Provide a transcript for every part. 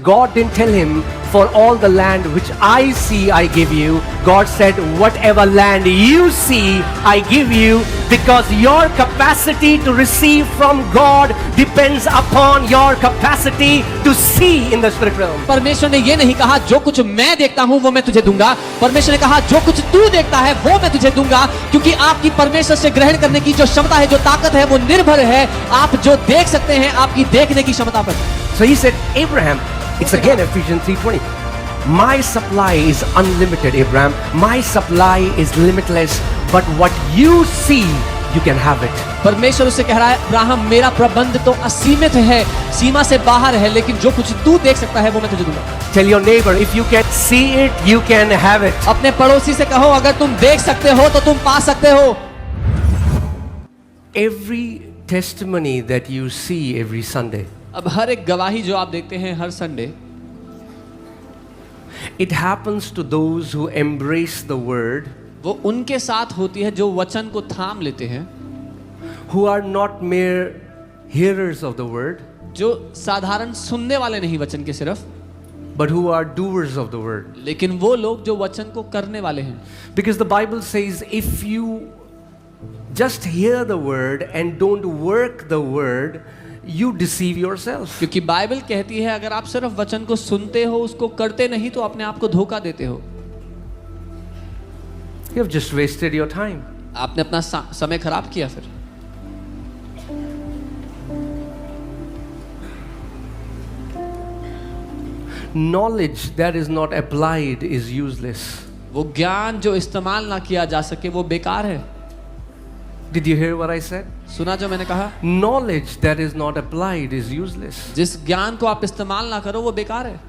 God didn't tell him, for all the land which I see I give you. God said, whatever land you see I give you, because your capacity to receive from God depends upon your capacity to see in the spirit realm. परमेश्वर ने ये नहीं कहा जो कुछ मैं देखता हूँ वो मैं तुझे दूंगा। परमेश्वर ने कहा जो कुछ तू देखता है वो मैं तुझे दूंगा, क्योंकि आपकी परमेश्वर से ग्रहण करने की जो क्षमता है, जो ताकत है, वो निर्भर है आप जो देख सकते हैं आपकी देखने की क्षमता पर। So he said, Abraham, it's again Ephesians 3:20. My supply is unlimited, Abraham. My supply is limitless, but what you see, you can have it. परमेश्वर उससे कह रहा है, अब्राहम मेरा प्रबंध तो असीमित है, सीमा से बाहर है, लेकिन जो कुछ तू देख सकता है वो मैं तुझे दूंगा। Tell your neighbor, if you can see it, you can have it. अपने पड़ोसी से कहो अगर तुम देख सकते हो तो तुम पा सकते हो। Every testimony that you see every Sunday, अब हर एक गवाही जो आप देखते हैं हर Sunday, it happens to those who embrace the word, वो उनके साथ होती है जो वचन को थाम लेते हैं, who are not mere hearers of the word, जो साधारण सुनने वाले नहीं वचन के सिर्फ, but who are doers of the word. लेकिन वो लोग जो वचन को करने वाले हैं। Because the Bible says, if you just hear the word and don't work the word, you deceive yourself. क्योंकि बाइबल कहती है अगर आप सिर्फ वचन को सुनते हो उसको करते नहीं तो अपने आप को धोखा देते हो। You have just wasted your time. आपने अपना समय खराब किया। फिर Knowledge that is not applied is useless. वो ज्ञान जो इस्तेमाल ना किया जा सके वो बेकार है। Did you hear what I said? सुना जो मैंने कहा? Knowledge that is not applied is useless. जिस ज्ञान को आप इस्तेमाल ना करो वो बेकार है।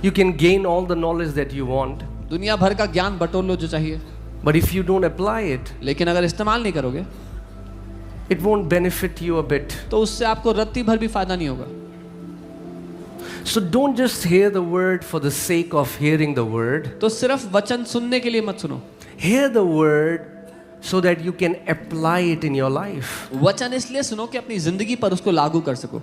You can gain all the knowledge that you want, दुनिया भर का ज्ञान बटोर लो जो चाहिए, but if you don't apply it, लेकिन अगर इस्तेमाल नहीं करोगे it won't benefit you a bit. तो उससे आपको रत्ती भर भी फायदा नहीं होगा। So don't just hear the word for the sake of hearing the word. तो सिर्फ वचन सुनने के लिए मत सुनो। Hear the word so that you can apply it in your life. वचन इसलिए सुनो कि अपनी जिंदगी पर उसको लागू कर सको।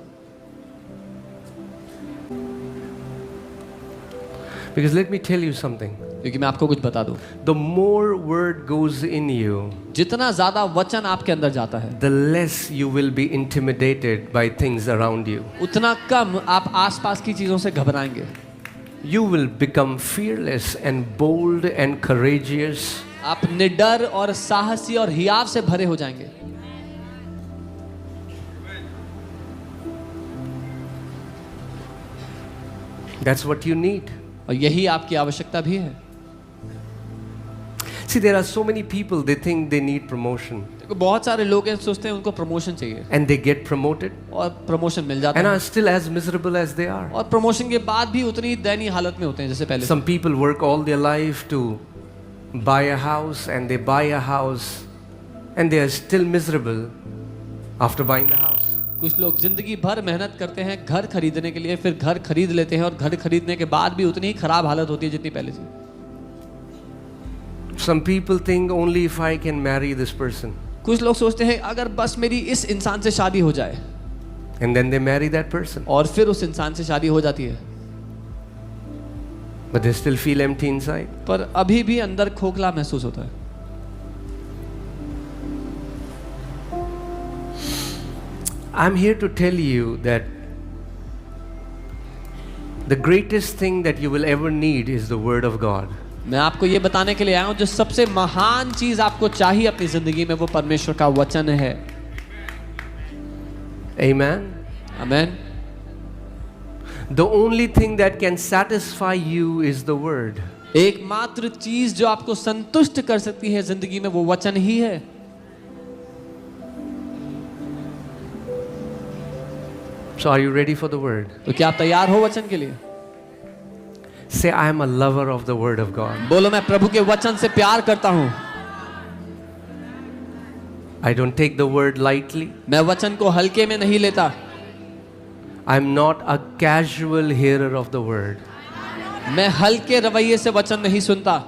Because let me tell you something. क्योंकि मैं आपको कुछ बता दूं, The more word goes in you, जितना ज्यादा वचन आपके अंदर जाता है, the less you will be intimidated by things around you. उतना कम आप आसपास की चीजों से घबराएंगे। You will become fearless and bold and courageous. आप निडर और साहसी और हियाव से भरे हो जाएंगे। That's what you need. और यही आपकी आवश्यकता भी है। See, there are so many people, they think they need promotion. देखो बहुत सारे लोग हैं सोचते हैं उनको प्रमोशन चाहिए And they get promoted और प्रमोशन मिल जाता and है are still as miserable as they are. और प्रमोशन के बाद भी उतनी दयनीय हालत में होते हैं जैसे पहले। Some people work all their life to buy a house, and they buy a house and they are still miserable after buying the house. कुछ लोग जिंदगी भर मेहनत करते हैं घर खरीदने के लिए, फिर घर खरीद लेते हैं और घर खरीदने के बाद भी उतनी ही खराब हालत होती है जितनी पहले थी। Some people think only if I can marry this person, कुछ लोग सोचते हैं अगर बस मेरी इस इंसान से शादी हो जाए, and then they marry that person, और फिर उस इंसान से शादी हो जाती है, but they still feel empty inside. पर अभी भी अंदर खोखला महसूस होता है। I'm here to tell you that the greatest thing that you will ever need is the Word of God. मैं आपको ये बताने के लिए आया हूँ जो सबसे महान चीज आपको चाहिए अपनी जिंदगी में वो परमेश्वर का वचन है। Amen. Amen. The only thing that can satisfy you is the Word. एकमात्र चीज जो आपको संतुष्ट कर सकती है जिंदगी में वो वचन ही है। So are you ready for the Word? तो क्या आप तैयार हो वचन के लिए? Say, I am a lover of the Word of God. बोलो मैं प्रभु के वचन से प्यार करता हूँ। I don't take the Word lightly. मैं वचन को हल्के में नहीं लेता। I am not a casual hearer of the Word. मैं हल्के रवैये से वचन नहीं सुनता।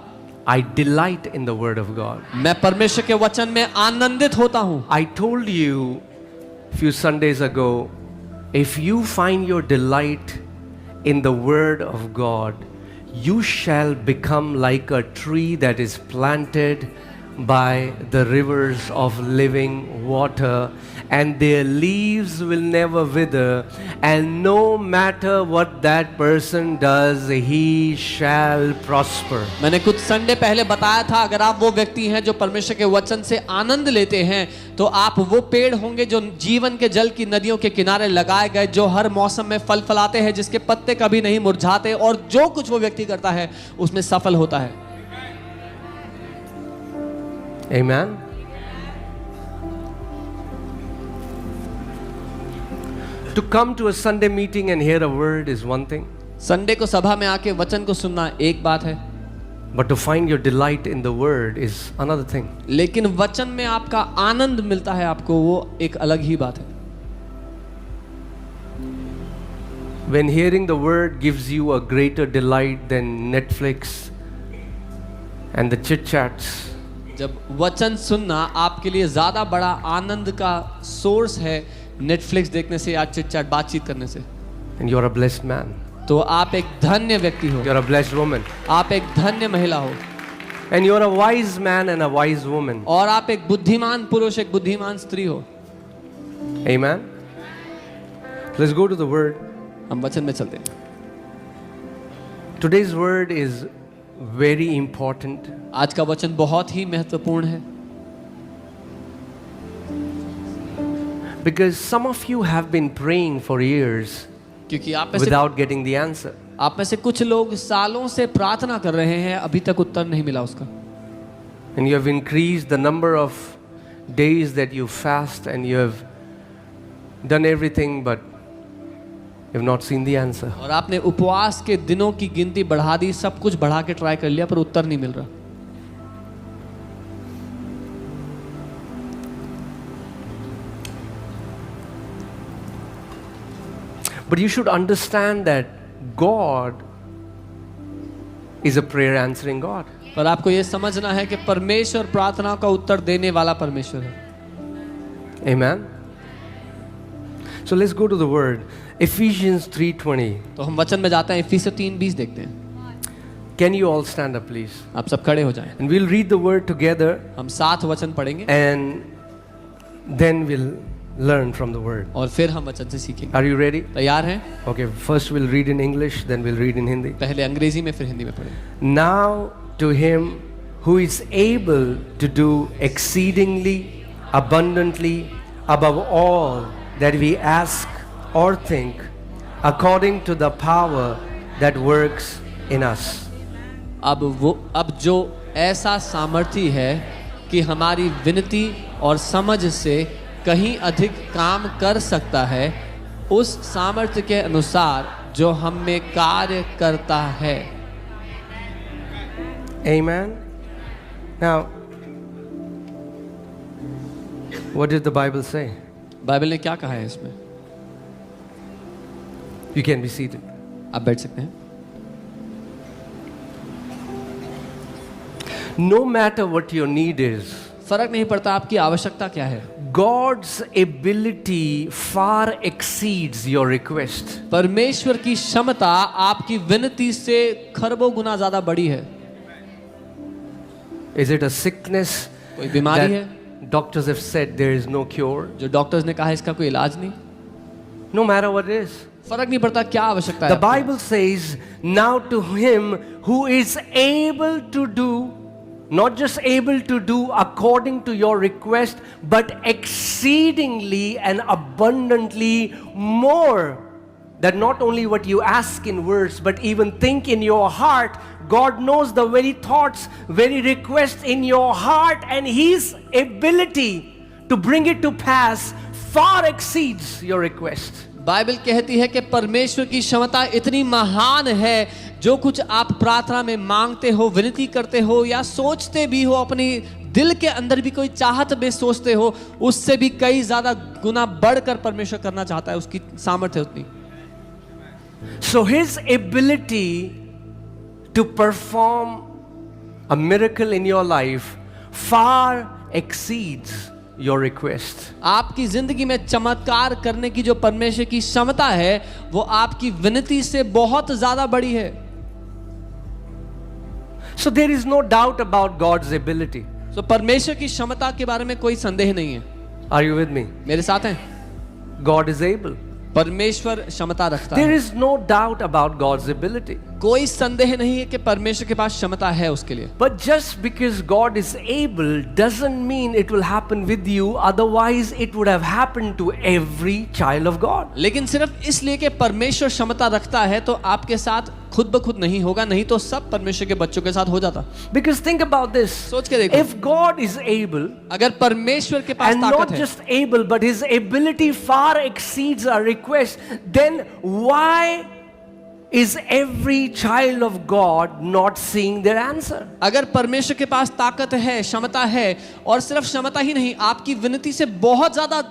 I delight in the Word of God. मैं परमेश्वर के वचन में आनंदित होता हूँ। I told you a few Sundays ago If you find your delight in the word of God, you shall become like a tree that is planted by the rivers of living water, and their leaves will never wither, and no matter what that person does, he shall prosper. मैंने कुछ Sunday पहले बताया था, अगर आप वो व्यक्ति हैं जो परमेश्वर के वचन से आनंद लेते हैं, तो आप वो पेड़ होंगे जो जीवन के जल की नदियों के किनारे लगाए गए, जो हर मौसम में फल फलाते हैं, जिसके पत्ते कभी नहीं मुरझाते, और जो कुछ वो व्यक्ति करता है उसमें सफल होता है। Amen. To come to a Sunday meeting and hear a word is one thing, Sunday को सभा में आके वचन को सुनना एक बात है, but to find your delight in the word is another thing. लेकिन वचन में आपका आनंद मिलता है आपको, वो एक अलग ही बात है। When hearing the word gives you a greater delight than Netflix and the chit chats, जब वचन सुनना आपके लिए ज्यादा बड़ा आनंद का सोर्स है नेटफ्लिक्स देखने से या चिट चैट बातचीत करने से, and you're a blessed man, तो आप एक धन्य व्यक्ति हो, you're a blessed woman, आप एक धन्य महिला हो, and you're a wise man and a wise woman. और आप एक बुद्धिमान पुरुष, एक बुद्धिमान स्त्री हो। Amen. Let's go to the word. हम वचन में चलते हैं। Today's word is very important. आज का वचन बहुत ही महत्वपूर्ण है, Because some of you have been praying for years क्योंकि आप में से without getting the answer. कुछ लोग सालों से प्रार्थना कर रहे हैं, अभी तक उत्तर नहीं मिला उसका, And you have increased the number of days that you fast, and you have done everything, but you have not seen the answer. और आपने उपवास के दिनों की गिनती बढ़ा दी, सब कुछ बढ़ा के ट्राई कर लिया, पर उत्तर नहीं मिल रहा। But you should understand that God is a prayer answering God. पर आपको ये समझना है कि परमेश्वर प्रार्थना का उत्तर देने वाला परमेश्वर है। Amen. So let's go to the word. Ephesians 3:20. तो हम वचन में जाते हैं, इफिसियों 3:20 देखते हैं। Can you all stand up, please? आप सब खड़े हो जाएं, And we'll read the word together, हम साथ वचन पढ़ेंगे and then we'll learn from the word. और फिर हम वचन से सीखेंगे। Are you ready? तैयार हैं? Okay, first we'll read in English, then we'll read in Hindi. पहले अंग्रेजी में फिर हिंदी में पढ़ेंगे। Now to him who is able to do exceedingly abundantly above all that we ask or think, according to the power that works in us. अब जो ऐसा सामर्थी है कि हमारी विनती और समझ से कहीं अधिक काम कर सकता है, उस सामर्थ्य के अनुसार जो हम में कार्य करता है। Amen. Now, what did the Bible say? Bible ने क्या कहा है इसमें? You can be seated. आप बैठ सकते हैं। No matter what your need is, फर्क नहीं पड़ता आपकी आवश्यकता क्या है, God's ability far exceeds your request. परमेश्वर की क्षमता आपकी विनती से खरबों गुना ज्यादा बड़ी है। Is it a sickness कोई बीमारी है that doctors have said there is no cure? जो डॉक्टर्स ने कहा है इसका कोई इलाज नहीं? No matter what it is. फर्क नहीं पड़ता क्या आवश्यकता The है। Bible says, now to him who is able to do, not just able to do according to your request, but exceedingly and abundantly more than not only what you ask in words, but even think in your heart. God knows the very thoughts, very requests in your heart, and his ability to bring it to pass far exceeds your request. Bible कहती है कि परमेश्वर की क्षमता इतनी महान है, जो कुछ आप प्रार्थना में मांगते हो, विनती करते हो या सोचते भी हो, अपनी दिल के अंदर भी कोई चाहत में सोचते हो, उससे भी कई ज्यादा गुना बढ़कर परमेश्वर करना चाहता है, उसकी सामर्थ्य उतनी। So his ability to perform a miracle in your life far exceeds your request. आपकी जिंदगी में चमत्कार करने की जो परमेश्वर की क्षमता है वो आपकी विनती से बहुत ज्यादा बड़ी है। So there is no doubt about God's ability. तो परमेश्वर की क्षमता के बारे में कोई संदेह नहीं है। Are you with me? मेरे साथ हैं? God is able. परमेश्वर क्षमता रखता There है। is no doubt about God's ability. कोई संदेह नहीं है कि परमेश्वर के पास क्षमता है उसके लिए। But just because God is able doesn't mean it will happen with you, otherwise it would have happened to every child of God. लेकिन सिर्फ इसलिए कि परमेश्वर क्षमता रखता है तो आपके साथ खुद ब खुद नहीं होगा, नहीं तो सब परमेश्वर के बच्चों के साथ हो जाता। Because think about this. सोच के देखो, If God is able, अगर परमेश्वर के पास and ताकत not है, just able, but His ability far exceeds our request, then why is every child of God not seeing their answer? अगर परमेश्वर के पास ताकत है, क्षमता है, और सिर्फ क्षमता ही नहीं आपकी विनती से बहुत ज्यादा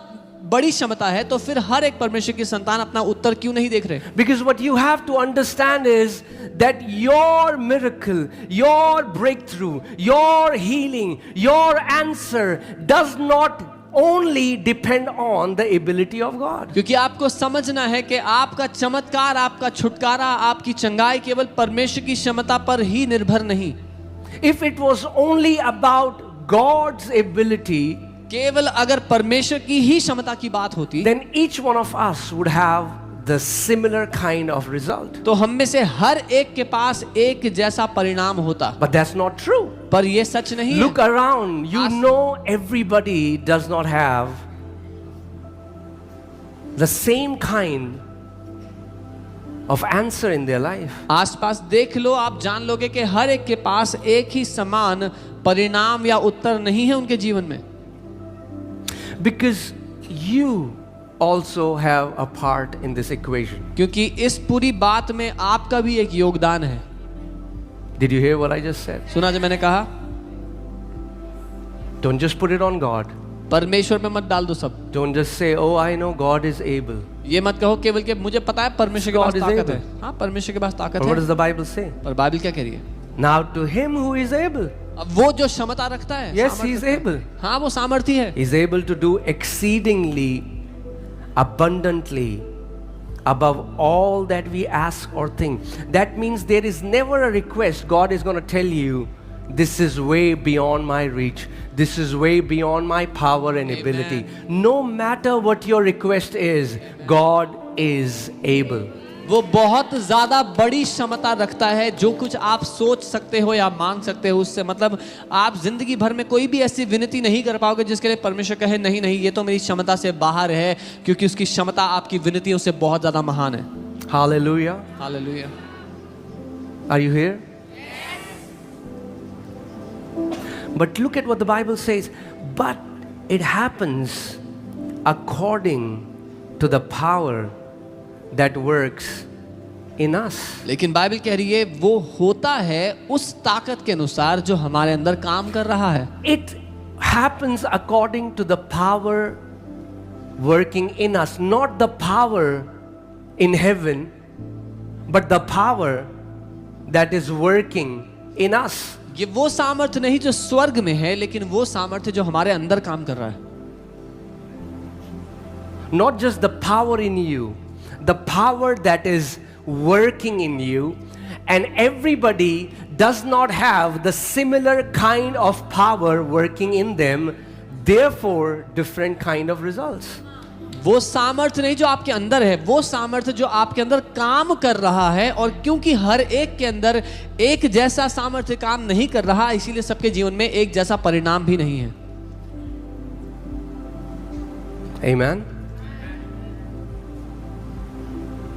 बड़ी क्षमता है, तो फिर हर एक परमेश्वर की संतान अपना उत्तर क्यों नहीं देख रहे? Because what you have to understand is that your miracle, your breakthrough, your healing, your answer does not only depend on the ability of God. क्योंकि आपको समझना है कि आपका चमत्कार, आपका छुटकारा, आपकी चंगाई केवल परमेश्वर की क्षमता पर ही निर्भर नहीं। If it was only about God's ability, केवल अगर परमेश्वर की ही क्षमता की बात होती, then each one of us would have the similar kind of result. तो हम में से हर एक के पास एक जैसा परिणाम होता। But that's not true. पर ये सच नहीं Look है। around, you know everybody does not have the same kind of answer in their life. आसपास देख लो, आप जान लोगे कि हर एक के पास एक ही समान परिणाम या उत्तर नहीं है उनके जीवन में। Because you also have a part in this equation. क्योंकि इस पूरी बात में आपका भी एक योगदान है। Did you hear what I just said? सुना जो मैंने कहा? Don't just put it on God. परमेश्वर में मत डाल दो सब। Don't just say, oh, I know God is able. ये मत कहो केवल कि मुझे पता है परमेश्वर के पास God is ताकत able. है। हाँ, परमेश्वर के पास ताकत But what है। does the Bible say? पर बाइबल क्या कह रही है? Now to him who is able. अब वो जो क्षमता रखता है, Yes, सामर्थ्य he is रखता है। able. हाँ, वो सामर्थ्य है। He is able to do exceedingly abundantly above all that we ask or think. That means there is never a request God is going to tell you, this is way beyond my reach, this is way beyond my power and ability. No matter what your request is, God is able. वो बहुत ज्यादा बड़ी क्षमता रखता है। जो कुछ आप सोच सकते हो या मांग सकते हो उससे, मतलब आप जिंदगी भर में कोई भी ऐसी विनती नहीं कर पाओगे जिसके लिए परमेश्वर कहे नहीं नहीं ये तो मेरी क्षमता से बाहर है, क्योंकि उसकी क्षमता आपकी विनतियों से बहुत ज्यादा महान है। Hallelujah. Hallelujah. Are you here? But look at what the Bible says. But it happens according to the power that works in us. लेकिन बाइबल कह रही है वो होता है उस ताकत के अनुसार जो हमारे अंदर काम कर रहा है। It happens according to the power working in us, not the power in heaven, but the power that is working in us. ये वो सामर्थ्य नहीं जो स्वर्ग में है, लेकिन वो सामर्थ्य जो हमारे अंदर काम कर रहा है। Not just the power in you, the power that is working in you, and everybody does not have the similar kind of power working in them, therefore different kind of results. वो सामर्थ्य नहीं जो आपके अंदर है, वो सामर्थ्य जो आपके अंदर काम कर रहा है, और क्योंकि हर एक के अंदर एक जैसा सामर्थ्य काम नहीं कर रहा, इसीलिए सबके जीवन में एक जैसा परिणाम भी नहीं है। Amen.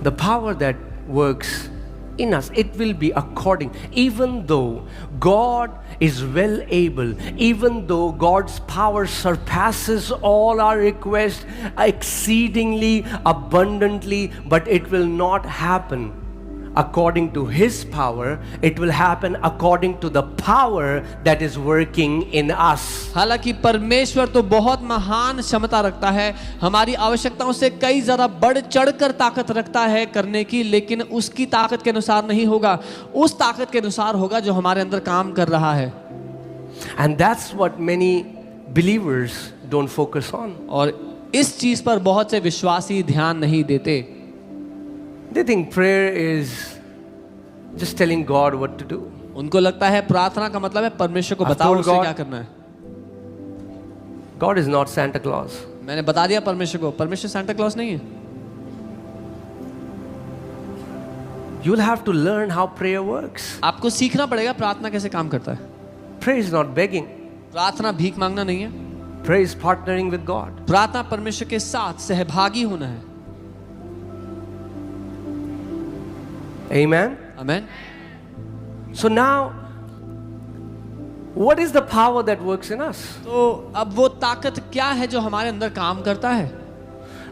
The power that works in us, it will be according, even though God is well able, even though God's power surpasses all our requests exceedingly abundantly, but it will not happen according to His power, it will happen according to the power that is working in us. हालांकि परमेश्वर तो बहुत महान क्षमता रखता है, हमारी आवश्यकताओं से कई ज्यादा बढ़ चढ़कर ताकत रखता है करने की, लेकिन उसकी ताकत के अनुसार नहीं होगा, उस ताकत के अनुसार होगा जो हमारे अंदर काम कर रहा है। And that's what many believers don't focus on. और इस चीज पर बहुत से विश्वासी ध्यान नहीं देते। They think prayer is just telling God what to do. उनको लगता है प्रार्थना का मतलब है परमेश्वर को I've बताओ told उसे God- क्या करना है। God is not Santa Claus. मैंने बता दिया परमेश्वर को, परमेश्वर सांता क्लॉस नहीं है। You'll have to learn how prayer works. आपको सीखना पड़ेगा प्रार्थना कैसे काम करता है। Prayer is not begging. प्रार्थना भीख मांगना नहीं है, Prayer is partnering with God. प्रार्थना परमेश्वर के साथ सहभागी होना है। Amen. Amen. So now, what is the power that works in us? तो अब वो ताकत क्या है जो हमारे अंदर काम करता है?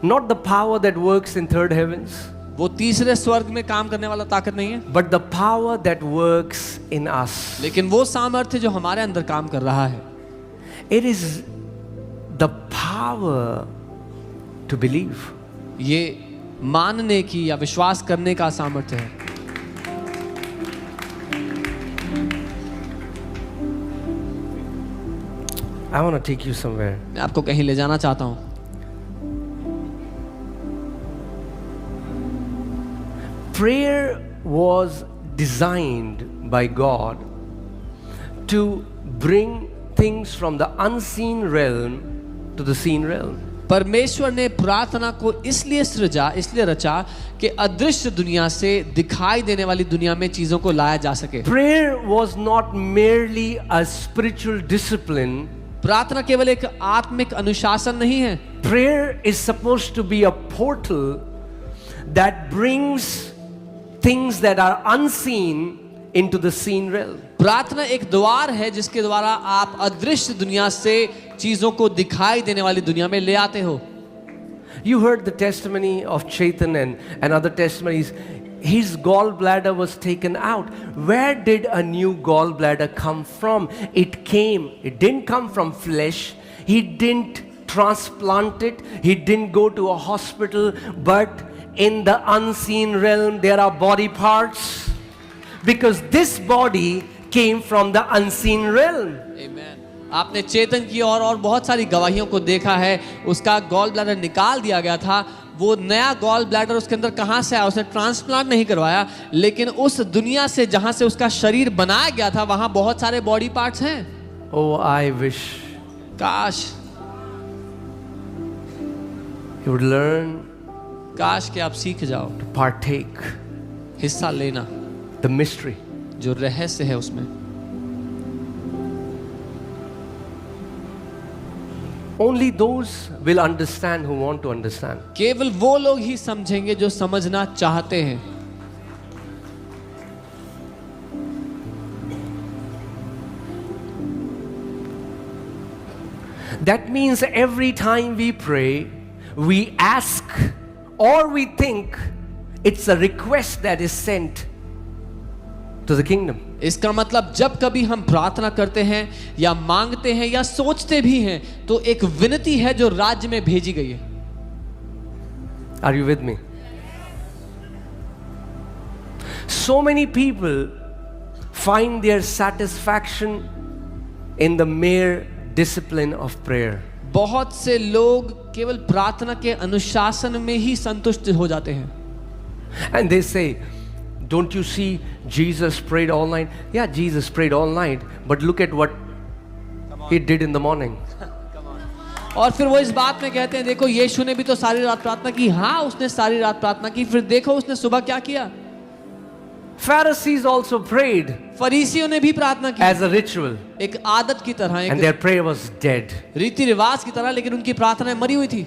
Not the power that works in third heavens, वो तीसरे स्वर्ग में काम करने वाला ताकत नहीं है, but the power that works in us. लेकिन वो सामर्थ्य जो हमारे अंदर काम कर रहा है। It is the power to believe. ये मानने की या विश्वास करने का सामर्थ्य है। I want to take you somewhere. मैं आपको कहीं ले जाना चाहता हूँ। Prayer was designed by God to bring things from the unseen realm to the seen realm. परमेश्वर ने प्रार्थना को इसलिए सृजा, इसलिए रचा कि अदृश्य दुनिया से दिखाई देने वाली दुनिया में चीजों को लाया जा सके। Prayer was not merely a spiritual discipline. प्रार्थना केवल एक आत्मिक अनुशासन नहीं है। Prayer is supposed to be a portal that brings things that are unseen into the seen realm. प्रार्थना एक द्वार है जिसके द्वारा आप अदृश्य दुनिया से चीजों को दिखाई देने वाली दुनिया में ले आते हो। You heard the testimony of Chetan and other testimonies. His gallbladder was taken out. Where did a new gallbladder come from? It didn't come from flesh. He didn't transplant it. He didn't go to a hospital. But in the unseen realm, there are body parts. Because this body came from the unseen realm. Amen. आपने चेतन की और बहुत सारी गवाहियों को देखा है। उसका gall bladder निकाल दिया गया था। वो नया गॉल ब्लैडर उसके अंदर कहाँ से आया? उसने ट्रांसप्लांट नहीं करवाया, लेकिन उस दुनिया से जहाँ से उसका शरीर बनाया गया था वहाँ बहुत सारे बॉडी पार्ट्स हैं। Oh, I wish काश you would learn काश कि आप सीख जाओ to partake हिस्सा लेना, the mystery. जो रहस्य है उसमें। Only those will understand who want to understand. केवल वो लोग ही समझेंगे जो समझना चाहते हैं। That means every time we pray, we ask or we think it's a request that is sent to the kingdom. इसका मतलब जब कभी हम प्रार्थना करते हैं या मांगते हैं या सोचते भी हैं तो एक विनती है जो राज्य में भेजी गई है। Are you with me? So many people find their satisfaction in the mere discipline of prayer. बहुत से लोग केवल प्रार्थना के अनुशासन में ही संतुष्ट हो जाते हैं। And they say, don't you see Jesus prayed all night? Yeah, Jesus prayed all night, but look at what he did in the morning. और फिर वो इस बात में कहते हैं, देखो यीशु ने भी तो सारी रात प्रार्थना की। हाँ, उसने सारी रात प्रार्थना की, फिर देखो उसने सुबह क्या किया। Pharisees also prayed फरीसियों ने भी प्रार्थना की as a ritual, एक आदत की तरह, and एक their prayer was dead. रीति रिवाज की तरह, लेकिन उनकी प्रार्थना मरी हुई थी।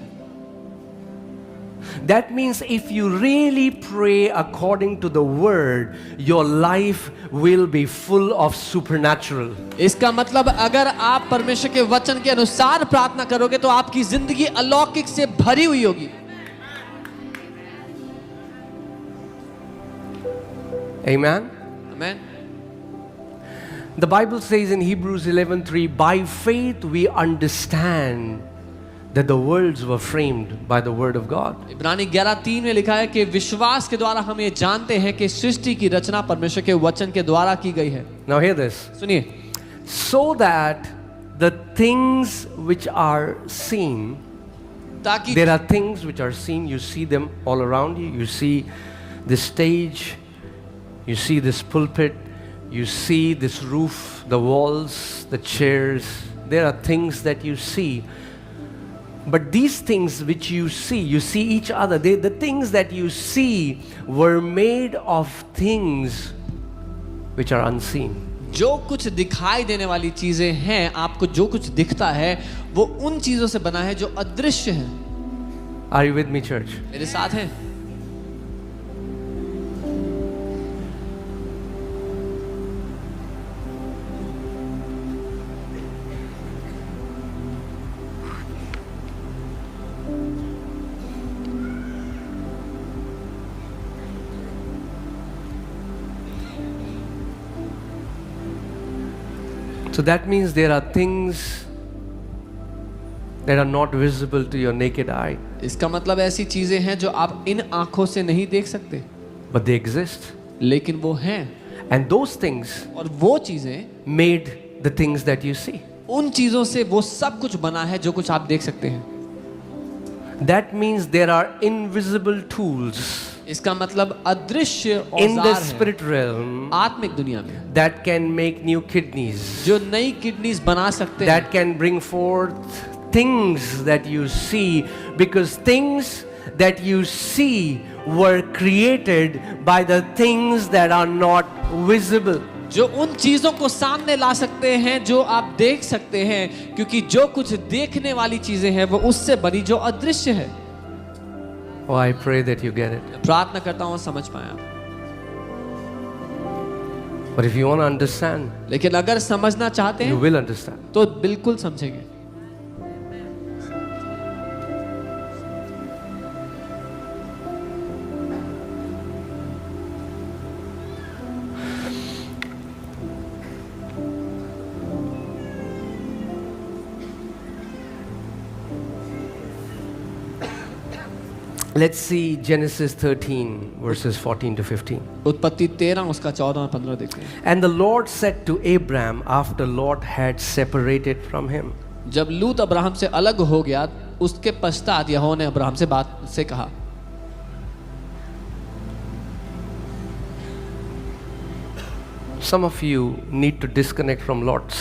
That means if you really pray according to the word, your life will be full of supernatural. इसका मतलब अगर आप परमेश्वर के वचन के अनुसार प्रार्थना करोगे तो आपकी जिंदगी अलौकिक से भरी हुई होगी। Amen. Amen. The Bible says in Hebrews 11:3, by faith we understand that the worlds were framed by the word of God. इब्रानी 11:3 में लिखा है कि विश्वास के द्वारा हम ये जानते हैं कि सृष्टि की रचना परमेश्वर के वचन के द्वारा की गई है। Now hear this. सुनिए, So that the things which are seen, ताकि there are things which are seen, you see them all around you. You see this stage, you see this pulpit, you see this roof, the walls, the chairs. There are things that you see. But these things which you see each other. The things that you see were made of things which are unseen. जो कुछ दिखाई देने वाली चीजें हैं, आपको जो कुछ दिखता है वो उन चीजों से बना है जो अदृश्य है। Are you with me, church? मेरे साथ हैं? So that means there are things that are not visible to your naked eye, इसका मतलब ऐसी चीजें हैं जो आप इन आंखों से नहीं देख सकते, but they exist. लेकिन वो हैं। And those things और वो चीजें, made the things that you see. उन चीजों से वो सब कुछ बना है जो कुछ आप देख सकते हैं। That means there are invisible tools इसका मतलब अदृश्य in the औजार हैं spirit realm आत्मिक दुनिया में, that can make new kidneys, जो नई किडनीज बना सकते हैं, that can bring forth things that you see, because things that you see were created by the things that are not visible. जो उन चीजों को सामने ला सकते हैं जो आप देख सकते हैं, क्योंकि जो कुछ देखने वाली चीजें हैं वो उससे बनी जो अदृश्य है। Oh, I pray that you get it. मैं प्रार्थना करता हूँ समझ पाए आप। But if you want to understand, लेकिन अगर समझना चाहते you हैं will understand. तो बिल्कुल समझेंगे। Let's see Genesis 13 verses 14 to 15. उत्पत्ति 13 उसका 14 और 15 देखते हैं। And the Lord said to Abram after Lot had separated from him, जब लूत अब्राहम से अलग हो गया, उसके पश्चात यहोवा ने अब्राहम से बात से कहा। some of you need to disconnect from lots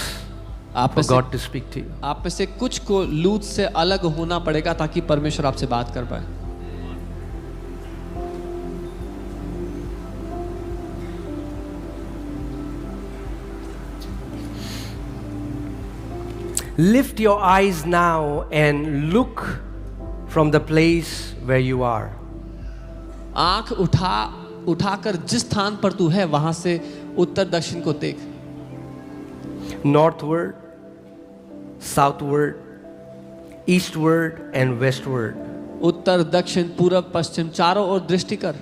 आप for में से God to speak to you. आप में से कुछ को लूत से अलग होना पड़ेगा ताकि परमेश्वर आपसे बात कर पाए। Lift your eyes now and look from the place where you are. आंख उठाकर जिस स्थान पर तू है वहां से उत्तर दक्षिण को देख। Northward, southward, eastward and westward. उत्तर दक्षिण पूर्व पश्चिम चारों ओर दृष्टि कर।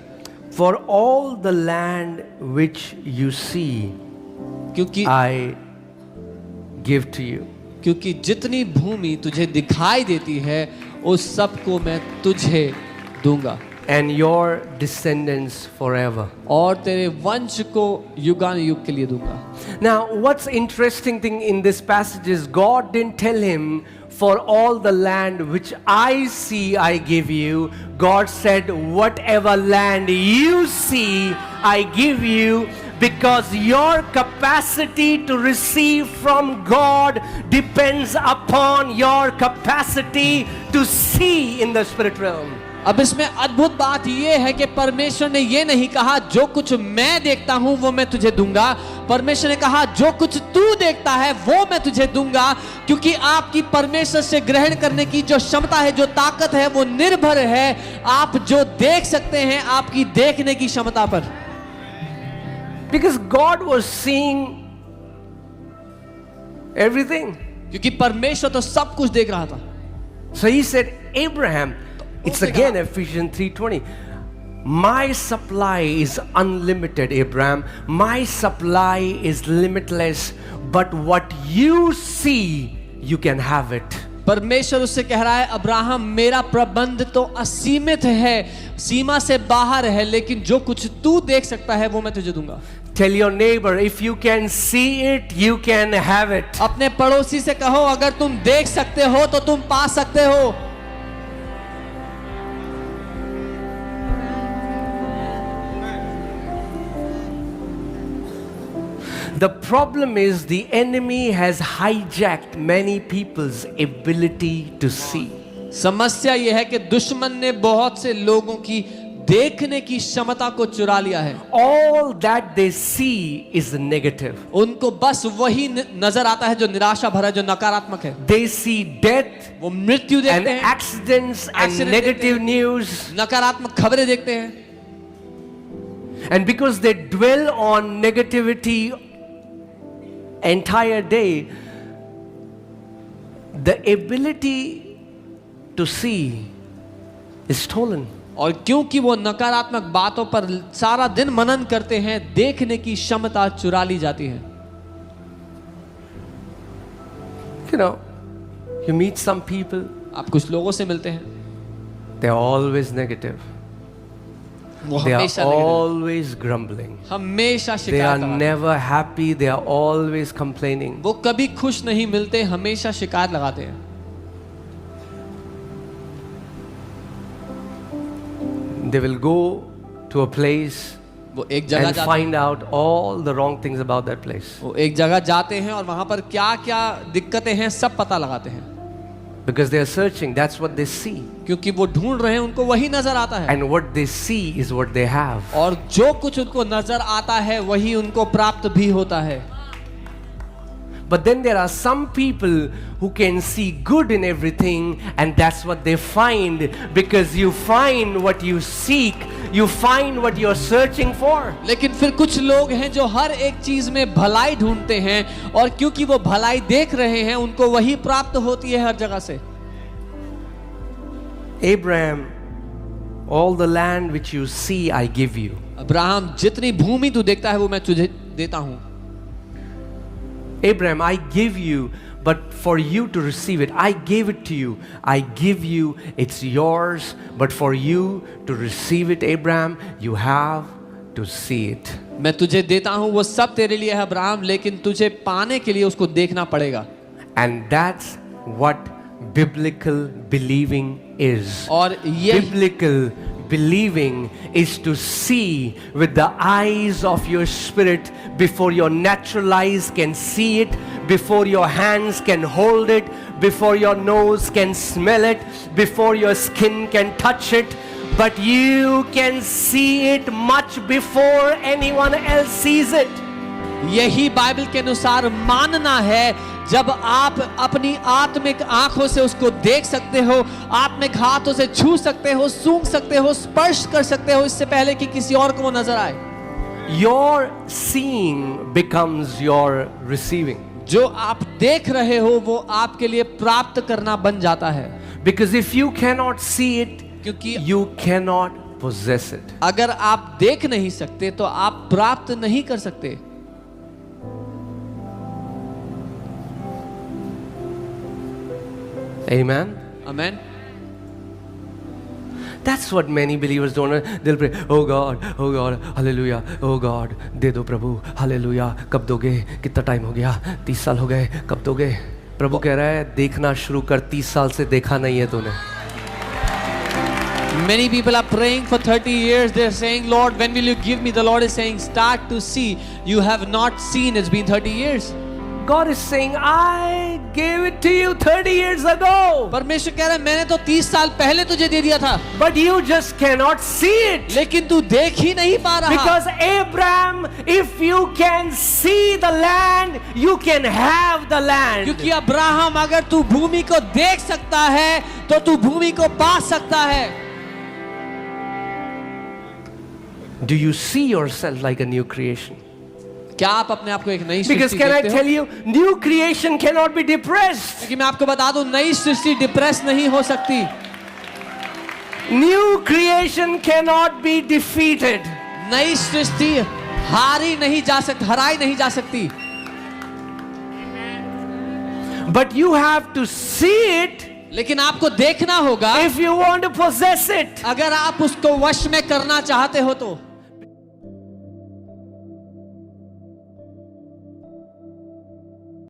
For all the land which you see, क्योंकि I give to you. क्योंकि जितनी भूमि तुझे दिखाई देती है उस सब को मैं तुझे दूंगा And your descendants forever. और तेरे वंश को युगानुयुग के लिए दूंगा। Now, what's interesting thing in this passage is God didn't tell him, for all the land which I see I give you. God said, whatever land you see I give you, because your capacity to receive from God depends upon your capacity to see in the spirit realm. अब इसमें अद्भुत बात यह है कि परमेश्वर ने यह नहीं कहा जो कुछ मैं देखता हूं वो मैं तुझे दूंगा। परमेश्वर ने कहा जो कुछ तू देखता है वो मैं तुझे दूंगा, क्योंकि आपकी परमेश्वर से ग्रहण करने की जो क्षमता है, जो ताकत है, वो निर्भर है आप जो देख सकते हैं आपकी देखने की क्षमता पर। Because God was seeing everything. क्योंकि परमेश्वर तो सब कुछ देख रहा था। So he said, Abraham, it's again Ephesians 3:20. My supply is unlimited, Abraham. My supply is limitless. But what you see, you can have it. परमेश्वर उससे कह रहा है, अब्राहम मेरा प्रबंध तो असीमित है, सीमा से बाहर है, लेकिन जो कुछ तू देख सकता है वो मैं तुझे दूंगा। Tell your neighbor, if you can see it, you can have it. अपने पड़ोसी से कहो, अगर तुम देख सकते हो तो तुम पा सकते हो। The problem is the enemy has hijacked many people's ability to see. समस्या यह है कि दुश्मन ने बहुत से लोगों की देखने की क्षमता को चुरा लिया है। All that they see is negative. उनको बस वही नजर आता है जो निराशा भरा, जो नकारात्मक है। They see death वो मृत्यु and देखते हैं, accidents and Accident negative देखते news. नकारात्मक खबरें देखते हैं, And because they dwell on negativity entire day, the ability to see is stolen. और क्योंकि वो नकारात्मक बातों पर सारा दिन मनन करते हैं, देखने की क्षमता चुरा ली जाती है। You know, you meet some people, आप कुछ लोगों से मिलते हैं, they are always negative. वो They are हमेशा negative, always grumbling. हमेशा They are शिकायत लगाते हैं। never happy. They are always complaining. वो कभी खुश नहीं मिलते, हमेशा शिकायत लगाते हैं। They will go to a place वो एक जगह and जाते हैं, find out all the wrong things about that place. वो एक जगह जाते हैं और वहां पर क्या क्या दिक्कतें हैं सब पता लगाते हैं, Because they are searching. That's what they see. क्योंकि वो ढूंढ रहे हैं, उनको वही नजर आता है। And what they see is what they have. और जो कुछ उनको नजर आता है वही उनको प्राप्त भी होता है। But then there are some people who can see good in everything, and that's what they find, because you find what you seek, you find what you're searching for. लेकिन फिर कुछ लोग हैं जो हर एक चीज में भलाई ढूंढते हैं, और क्योंकि वो भलाई देख रहे हैं उनको वही प्राप्त होती है हर जगह से। Abraham, all the land which you see I give you. Abraham, जितनी भूमि तू देखता है वो मैं तुझे देता हूं। Abraham, I give you, but for you to receive it, I gave it to you. I give you, it's yours, but for you to receive it, Abraham, you have to see it. मैं तुझे देता हूं, वो सब तेरे लिए है Abraham, लेकिन तुझे पाने के लिए उसको देखना पड़ेगा। And that's what biblical believing is. और ये Biblical believing is to see with the eyes of your spirit before your natural eyes can see it, before your hands can hold it, before your nose can smell it, before your skin can touch it, but you can see it much before anyone else sees it. यही Bible के अनुसार मानना है, जब आप अपनी आत्मिक आंखों से उसको देख सकते हो, आत्मिक हाथों से छू सकते हो, सूंघ सकते हो, स्पर्श कर सकते हो, इससे पहले कि किसी और को वो नजर आए। Your seeing becomes your receiving. जो आप देख रहे हो वो आपके लिए प्राप्त करना बन जाता है। Because if you cannot see it, क्योंकि you cannot possess it. अगर आप देख नहीं सकते तो आप प्राप्त नहीं कर सकते। Amen. Amen. That's what many believers don't know. They'll pray, oh God, hallelujah, oh God, दे दो प्रभु, hallelujah, कब दोगे, कितना टाइम हो गया, 30 साल हो गए, कब दोगे? प्रभु कह रहा है देखना शुरू कर, 30 साल से देखा नहीं है तूने। Many people are praying for 30 years. They're saying, Lord, when will you give me? The Lord is saying, start to see. You have not seen. It's been 30 years. God is saying, I gave it to you 30 years ago. परमेश्वर कह रहा है मैंने तो 30 साल पहले तुझे दे दिया था, But you just cannot see it. लेकिन तू देख ही नहीं पा रहा। Because Abraham, if you can see the land, you can have the land. क्योंकि अब्राहम, अगर तू भूमि को देख सकता है तो तू भूमि को पा सकता है। Do you see yourself like a new creation? क्या आप अपने आप को एक नई Because सृष्टि can I देखते tell हो? you, new creation cannot be depressed. क्योंकि मैं आपको बता दूं, नई सृष्टि डिप्रेस नहीं हो सकती। New creation cannot be defeated. नई सृष्टि हराई नहीं जा सकती। But you have to see it लेकिन आपको देखना होगा if you want to possess it. अगर आप उसको वश में करना चाहते हो तो